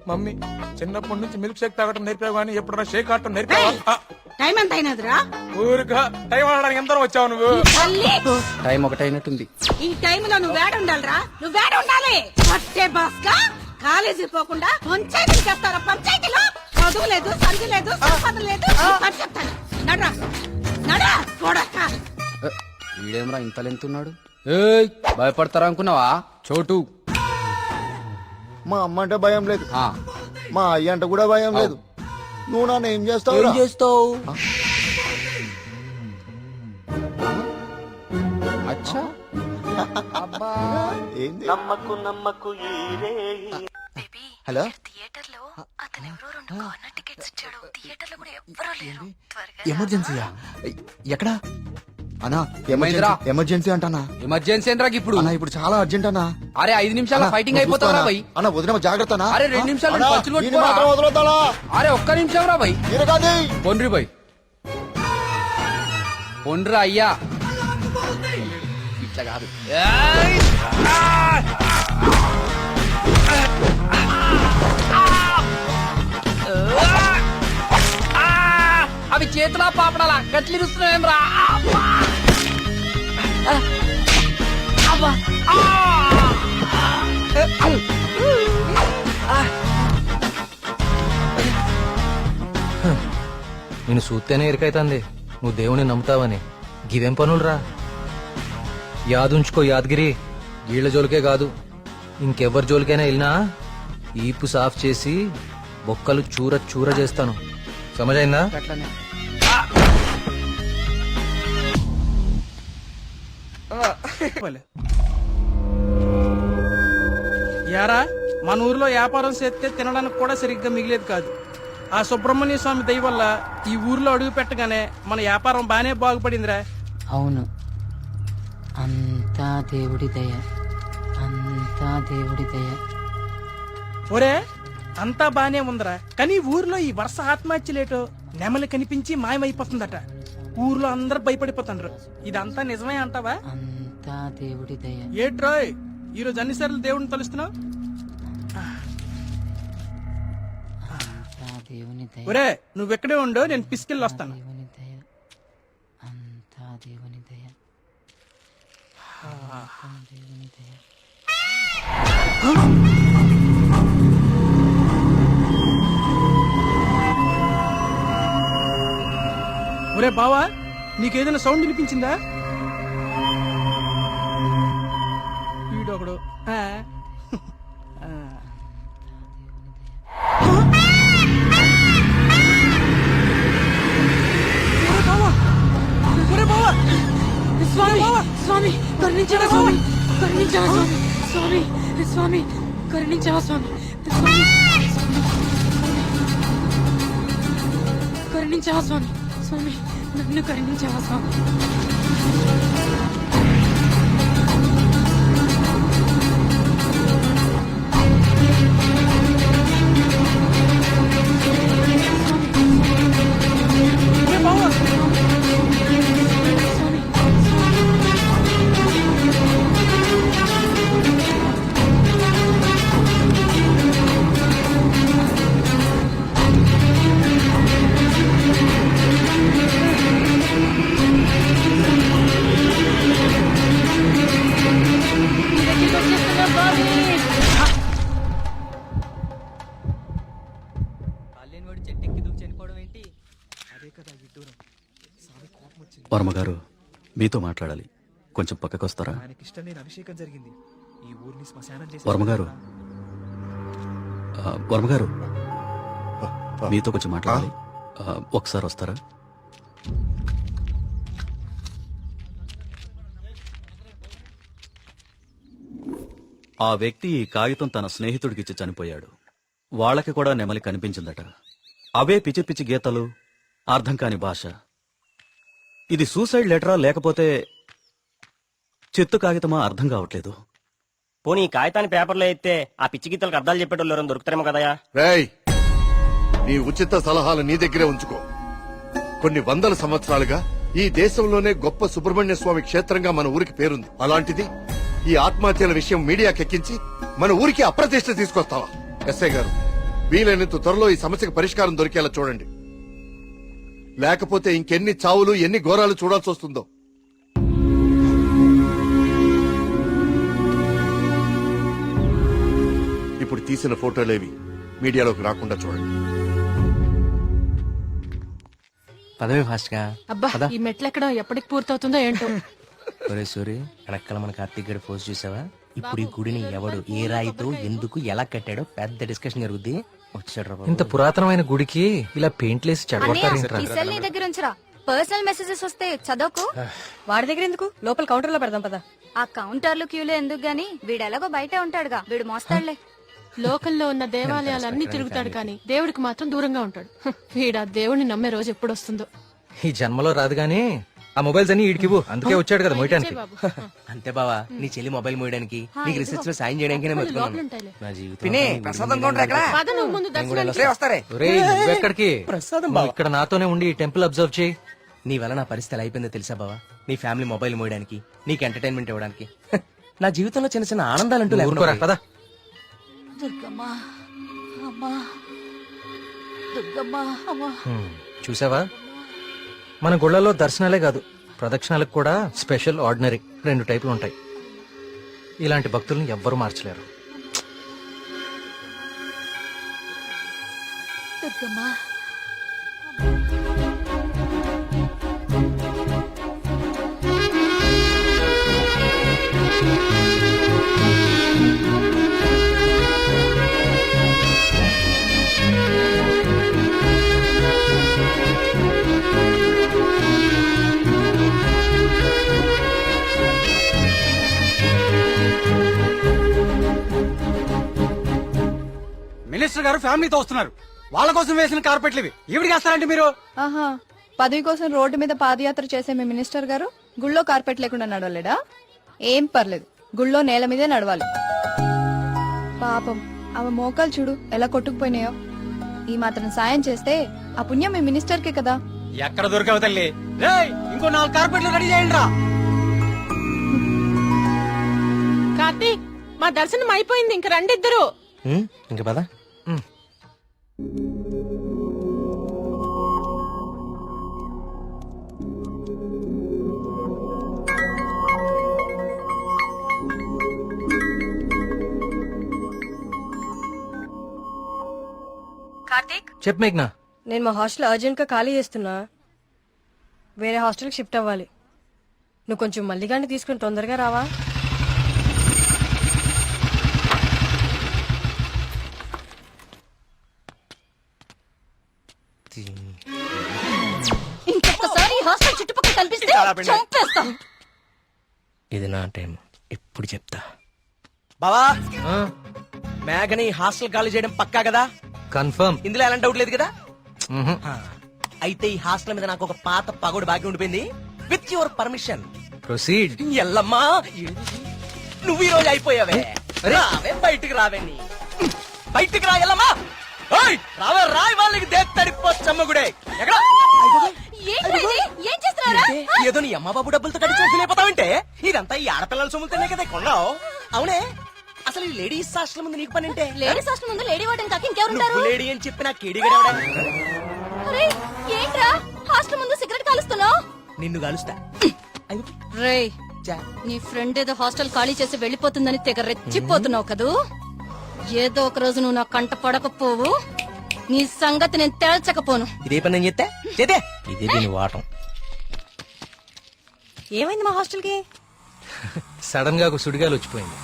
Mummy చిన్నప్పటి నుంచి milk shake తాగటం నేర్పావు కానీ ఎప్పుడన్నా షేక్ ఆడటం నేర్పావా? టైం ఎంత అయినదిరా? ఊరుగా టైం ఆడడానికి ఎంత వచ్చావు నువ్వు? తల్లి, టైం ఒకటైనట్టుంది. ఈ టైంలో నువ్వు వేడ ఉండాలిరా, నువ్వు వేడ ఉండాలి. పట్టే బాస్కా కాలేజీ పోకుండా పంచాయతీలు చేస్తారా? పంచాయతీలో చదువు లేదు, సంధి లేదు, సంపద లేదు. పని చెప్తాను, నడరా నడరా చూడక్క. వీడేమరా ఇంత లెంతున్నాడు? ఏయ్, భయపడతారా అనుకున్నావా చోటు? మా అమ్మ అంటే భయం లేదు, ఆ, మా అయ్య అంటే కూడా భయం లేదు. నువ్వు నన్ను ఏం చేస్తావు? ఏం చేస్తావు? అచ్చా, అబ్బా, ఏంది? బేబీ, హలో, థియేటర్ లో అతనెవరో 2 కార్నర్ టికెట్స్ ఇచ్చాడు. థియేటర్ లో కూడా ఎవ్వరూ లేరు. త్వరగా ఎమర్జెన్సీయా? ఎక్కడా అన్నా? ఏమైందిరా? ఎమర్జెన్సీ అంటానా? ఎమర్జెన్సీ ఏంట్రా ఇప్పుడు? అన్నా ఇప్పుడు చాలా అర్జెంట్ అన్నా. అరే 5 నిమిషాల ఫైటింగ్ అయిపోతారా భయ్? అన్న వదిన జాగ్రత్త అన్నా. అరే 2 నిమిషాలు అన్నా, పంచులు ఈయన కొట్టుకోరా. మాత్రం వదలొద్దాలా? అరే ఒక్క నిమిషం రా భయ్. ఈయన కాదు. పొండ్రి భయ్, పొండ్రా అయ్యా. ఇట్లా కాదు. అవి చేతులా పాపడాలా గట్లిరుస్తున్నాయేం రా? నేను చూస్తేనే ఎరికైతుంది నువ్వు దేవుని నమ్ముతావని. గివేం పనులురా? యాదుంచుకో యాదగిరి, వీళ్ళ జోలికే కాదు ఇంకెవ్వరి జోలికైనా వెళ్ళినా ఈపు సాఫ్ చేసి బొక్కలు చూర చూర చేస్తాను. సమజైందా? అట్లనే. యారా, మన ఊర్లో వ్యాపారం చేస్తే తినడానికి కూడా సరిగ్గా మిగిలేదు కాదు. ఆ సుబ్రహ్మణ్య స్వామి దయ వల్ల ఈ ఊర్లో అడుగు పెట్టగానే మన వ్యాపారం బానే బాగుపడిందిరా. అవును, అంతా దేవుడి దయ, అంతా దేవుడి దయ. ఒరే, అంతా బానే ఉందిరా, కానీ ఊర్లో ఈ వరుస ఆత్మహత్యలేటో నెమలి కనిపించి మాయమైపోతుందట. ఊర్లో అందరు భయపడిపోతుండ్రు. ఇదంతా నిజమే అంటావా? అంతా దేవుడి దయ. ఏట్రోయ్, ఈరోజు అన్నిసార్లు దేవుడిని తలుస్తున్నావు? అంతా దేవుని దయ, ఒరే, నువ్వెక్కడే ఉండు, నేను పిసికెళ్ళి వస్తాను. దేవుని దయ, అంతా దేవుని దయ, అంతా దేవుని దయ. ఒరే బావా, నీకేదైనా సౌండ్ వినిపించిందా? వీడొకడు. స్వామి స్వామి కరుణించవా స్వామి, కరుణించవా స్వామి, స్వామి స్వామి కరుణించవా స్వామి, స్వామి కరుణించవా స్వామి, స్వామి నన్ను కరుణించవా స్వామి. వర్మగారు, మీతో మాట్లాడాలి, కొంచెం పక్కకొస్తారా? వర్మగారు, వర్మగారు, మీతో కొంచెం మాట్లాడాలి, ఒకసారి వస్తారా? ఆ వ్యక్తి ఈ కాగితం తన స్నేహితుడికిచ్చి చనిపోయాడు. వాళ్ళకి కూడా నెమలి కనిపించిందట. అవే పిచ్చి పిచ్చి గీతలు, అర్థం కాని భాష. ఇది సూసైడ్ లెటరా లేకపోతే చెత్త కాగితమా అర్థం కావట్లేదు. పోనీ ఈ కాగితాన్ని పేపర్లో అయితే ఆ పిచ్చి గీతలకు అర్థాలు చెప్పేటోళ్ళు ఎవరైనా దొరుకుతారేమో కదయా? రేయ్, నీ ఉచిత సలహాలు నీ దగ్గరే ఉంచుకో. కొన్ని వందల సంవత్సరాలుగా ఈ దేశంలోనే గొప్ప సుబ్రహ్మణ్య స్వామి క్షేత్రంగా మన ఊరికి పేరుంది. అలాంటిది ఈ ఆత్మహత్యల విషయం మీడియాకెక్కించి మన ఊరికి అప్రతిష్ట తీసుకొస్తావా? ఎస్ఐ గారు, వీలైనంత త్వరలో ఈ సమస్యకు పరిష్కారం దొరికేలా చూడండి. లేకపోతే ఇంకెన్ని చావులు ఎన్ని ఘోరాలు చూడాల్సి వస్తుందో. ఇప్పుడు తీసిన ఫోటోలేవి మీడియాలోకి రాకుండా చూడండి. పదవి ఫాస్ట్ గా. అబ్బా ఈ మెట్లెక్కడం ఎప్పటికి పూర్తవుతుందో ఏంటో. ఒరే సూరి, వెనకాల మన కార్తీక్ గడి పోస్ట్ చూసావా? ఇప్పుడు ఈ గుడిని ఎవడు ఏ రాయితో ఎందుకు ఎలా కట్టాడో పెద్ద డిస్కషన్ జరుగుద్ది. వచ్చాడు. ఇంత పురాతనమైన గుడికి ఇలా పెయింట్లేసి చెడగొట్టారేంట్రా? ఈ సెల్ నీ దగ్గర ఉంచరా. పర్సనల్ మెసేజెస్ వస్తే చదవకు. వాడి దగ్గర ఎందుకు, లోపల కౌంటర్ లో పెడదాం పదా. ఆ కౌంటర్లు క్యూలో ఎందుకు గాని వీడు ఎలాగో బయటే ఉంటాడుగా, వీడు మోస్తాడులే. లోకల్లో ఉన్న దేవాలయాలన్నీ తిరుగుతాడు కానీ దేవుడికి మాత్రం దూరంగా ఉంటాడు. వీడు ఆ దేవుడిని నమ్మే రోజు ఎప్పుడు వస్తుందో. ఈ జన్మలో రాదు గానీ ఆ మొబైల్స్ అన్ని ఈడికివ్వు. అందుకే వచ్చాడు కదా మోయటానికి. అంతే బావా, నీ చెల్లి మొబైల్ మోయడానికి నీకు రీసెర్చ్ లో సాయం చేయడానికి లోపలుంటాయిలే. నా జీవితం పద నువ్వు ముందు దర్శనానికి. ఒరేయ్, నువ్వెక్కడికి? నువ్వు ఇక్కడ నాతోనే ఉండి ఈ టెంపుల్ అబ్జర్వ్ చేయి. నీ వల్ల నా పరిస్థితి ఎలా అయిపోయిందో తెలుసా బావా? నీ ఫ్యామిలీ మొబైల్ మోయడానికి, నీకు ఎంటర్టైన్మెంట్ ఇవ్వడానికి. నా జీవితంలో చిన్న చిన్న ఆనందాలంటూ ఊరుకోరా, లేకుండా పద. దుర్గమ్మా అమ్మా, దుర్గమ్మా అమ్మా. చూసావా, మన గుళ్ళలో దర్శనాలే కాదు ప్రదక్షిణాలకు కూడా స్పెషల్, ఆర్డినరీ 2 టైపులు ఉంటాయి. ఇలాంటి భక్తుల్ని ఎవ్వరూ మార్చలేరు. దుర్గమ్మా మినిస్టర్ గారు ఫ్యామిలీతో వస్తున్నారు. వాళ్ళ కోసం వేసిన కార్పెట్లు ఇవి. ఈవిడికి వేస్తారంటే మీరు? ఆహా, పదవి కోసం రోడ్డు మీద పాదయాత్ర చేసే మీ మినిస్టర్ గారు గుళ్ళో కార్పెట్ లేకుండా నడవలేడా? ఏం పర్లేదు, గుళ్ళో నేల మీదే నడవాలి. పాపం ఆమె మోకాలు చూడు ఎలా కొట్టుకుపోయినాయో. ఈ మాత్రం సాయం చేస్తే ఆ పుణ్యం మీ మినిస్టర్ కే కదా. ఎక్కడ దొరికావు తల్లి? ఇంకో 4 కార్పెట్లు రెడీ చేయండి రా. కార్తీక్, మా దర్శనం అయిపోయింది, ఇంక రండి ఇద్దరు. ఇంకా పదా. కార్తీక్, చెప్పు మేఘ్నా. నేను మా హాస్టల్ అర్జెంట్ గా ఖాళీ చేస్తున్నా, వేరే హాస్టల్కి షిఫ్ట్ అవ్వాలి. నువ్వు కొంచెం మల్లిగాన్ని తీసుకుని తొందరగా రావా? ఇంకొకసారి ఈ హాస్టల్ చుట్టుపక్కల కనిపిస్తే చంపేస్తా. ఇది నా టైం, ఇప్పుడు చెప్తా. బావా, ఆ, మేఘని హాస్టల్ ఖాళీ చేయడం పక్కా కదా? కన్ఫర్మ్. ఇందులో ఎలాంటి డౌట్ లేదు కదా? మ్హూ. అయితే ఈ హాస్టల్ మీద నాకు ఒక పాత పగోడు బాకీ ఉండిపోయింది. With your permission proceed. Yellamma, నువ్వు ఈ రోజు అయిపోయావే. రావే, బయటికి రావే. నీ బయటికి రా ఎల్లమ్మా. ఓయ్, రావే, రాయి వాళ్ళకి దేత్తడిపోచ్చమ్మగుడే. ఎక్కడ ఏం చేస్తున్నారా? ఏదో నీ అమ్మ బాబు డబ్బులతో కట్టి చూసిపోతావంటే ఇదంతా ఈ ఆడపిల్లల సొమ్ములతోనే కదా కొన్నావు. అవునే, అసలు ఈ లేడీస్ హాస్టల్ ముందు నీకు పని అంటే? లేడీస్ హాస్టల్ ముందు లేడీ వార్డెన్ కాక ఇంకెవరుంటారు? నువ్వు లేడీ అని చెప్పి నాకు కేడిగడవడా? అరే ఏంట్రా హాస్టల్ ముందు సిగరెట్ కాలుస్తున్నావు? నిన్ను కలుస్తా. రేయ్, నీ ఫ్రెండ్ ఏదో హాస్టల్ ఖాళీ చేసి వెళ్ళిపోతుందని తెగ రెచ్చిపోతున్నావు కదూ. ఏదో ఒక రోజు నువ్వు నా కంట పడకపోవు, నీ సంగతి నేను తేల్చకపోను. ఇదే పని నేను చెప్తే చేతే ఇదే దీని వాటం. ఏమైంది మా హాస్టల్ కి? సడన్ గా ఒక సుడిగాలు వచ్చిపోయింది.